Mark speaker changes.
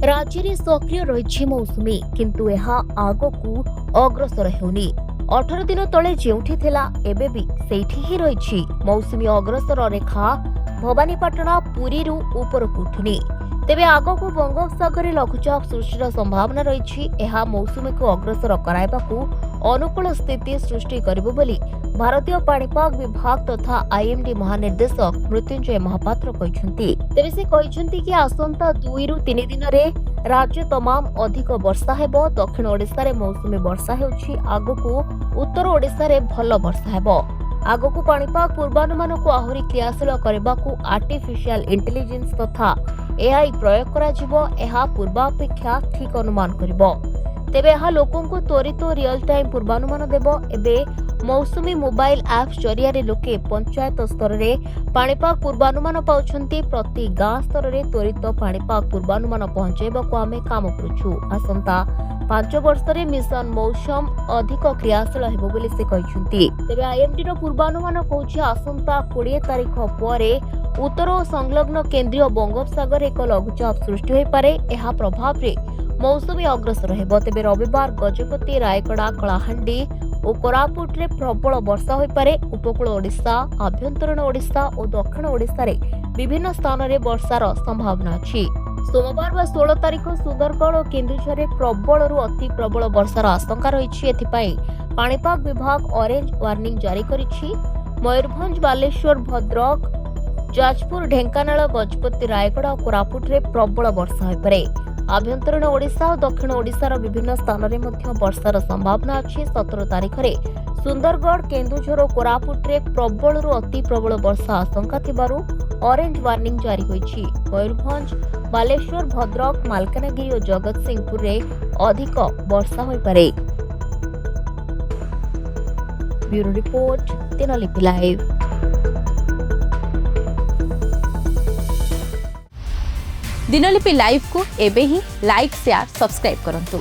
Speaker 1: राज्य में सक्रिय रही मौसुमी किंतु यह आगकू अग्रसर हेउनी 18 दिन तले जेउठी थिला एबे भी सेठी ही रही मौसुमी अग्रसर रेखा भवानीपाटना पुरी उपरकू उठुनी तेबे आगकू बंगोपसागर लघुचाप सृष्टिर संभावना रही मौसुमी को अग्रसर कराइबाकू अनुकूल स्थिति सृष्टि करिबो बोली भारतीय पाणीपाग विभाग तथा आईएमडी महानिर्देशक मृत्युंजय महापात्र कहिसंती। तेबे से कहिसंती कि आसंता 2 रु 3 दिन रे राज्य तमाम अधिक वर्षा हेबो। दक्षिण ओडिसा रे मौसुमी वर्षा हेउछि आगकू उत्तर ओडिसा रे भल वर्षा हेबो। आगकू पाणीपाग पूर्वानुमान को आहुरी क्रियाशील करबाकू आर्टिफिशियल इंटेलिजेंस तथा एआई प्रयोग करा जिवो। एहा पूर्वापेक्षा ठीक अनुमान करिवो। तेबे यह लोकों को त्वरित रियल टाइम पूर्वानुमान देव। एबे मौसुमी मोबाइल ऐप्स जरिया लोके पंचायत स्तर में पाणीपाग पूर्वानुमान पाउछंती। प्रति गाँ स्तर में त्वरित पाणीपाग पूर्वानुमान पहुंचाइबाकू आमे काम करूछु। आसंता 5 वर्ष रे मिशन मौसम अधिक क्रियाशील हेबो बोली से कहिसंती। तेबे आईएमडी रो पूर्वानुमान कहूछि आसंता 20 तारिख परे उत्तर और संलग्न केंद्रीय बंगोपसागर एक लघुचाप सृष्टि होई पारे। एहा प्रभाव रे मौसुमी अग्रसर हेबो। तेबे रविवार गजपति रायगड़ा कलाहांडी और कोरापुट रे प्रबल वर्षा होई पारे। उपकूल ओडिशा आभ्यंतरीण ओडिशा और दक्षिण ओडिशा रे विभिन्न स्थान रे वर्षार संभावना अछि। सोमवार व 16 तारिख सुंदरगढ़ और केन्दुझर रे प्रबल रु अति प्रबल वर्षार आशंका रही। एथिपाई पाणीपाग विभाग ऑरेंज वार्निंग जारी करिछि। मयूरभंज बालेश्वर भद्रक जाजपुर ढेंकानाल गजपति रायगड़ा और कोरापुट रे प्रबल वर्षा होई पारे। आभ्यंतरीण ओडिशा और दक्षिण ओडिशार विभिन्न स्थान रे मध्य वर्षार संभावना अछि। 17 तारिख रे सुंदरगढ़ केन्दुझर और कोरापुट रे प्रबल रु अति प्रबल वर्षा आशंका थिबारु ऑरेंज वार्निंग जारी होईछि। मयूरभंज बालेश्वर भद्रक मालकानगिरी और जगतसिंहपुर रे अधिक वर्षा होई पारे। Bureau report Dinalipi live.
Speaker 2: Dinalipi live को एबे ही लाइक शेयर सब्सक्राइब करंतु।